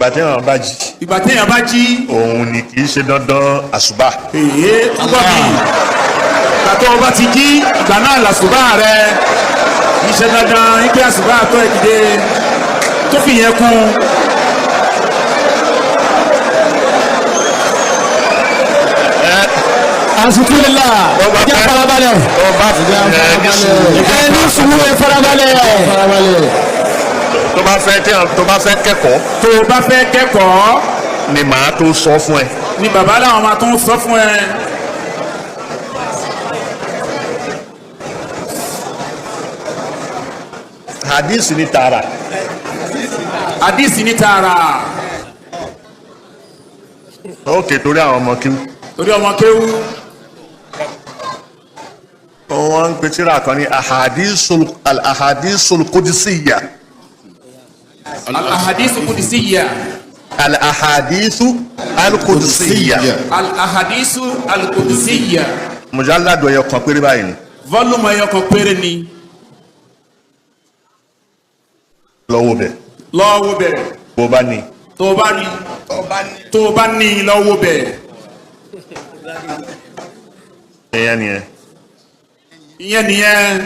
ìgbà téèyàn bá jí. ìgbà téèyàn bá jí. òun ni kì í ṣe dandan àsùbá. èyí túbọ̀ mi ìgbà tó o bá ti jí ìgbà náà làṣùbà rẹ iṣẹ́ dandan ike àṣùbà tó ẹ̀ dìde tó fi yẹn kún. Asukilila jẹ́ farabalẹ̀. Ẹni sùúrù ẹ farabalẹ̀. tó bá fẹ́ kẹ́kọ̀ọ́. tó o bá fẹ́ kẹ́kọ̀ọ́. ni màá tó sọ fún ẹ. ni bàbá làwọn máa tó ń sọ fún ẹ. hadith ni tààrà. hadith ni tààrà. ok torí àwọn ọmọ kíw. torí ọmọ kéwú. wọ́n ń pe tírà kan ní al-ahadisul qudusiyya. al-ahadisu qudusiyya. al-ahadisu al-qudusiyya. al-ahadisu al-qudusiyya. mujalladu ẹyọ kan péré báyìí ni. volume ẹyọ kan péré ni. lọ́wọ́ bẹ̀. lọ́wọ́ bẹ̀. bó bá ní. tó o bá ní. tó o bá ní lọ́wọ́ bẹ̀. ìyẹn nìyẹn. ìyẹn nìyẹn.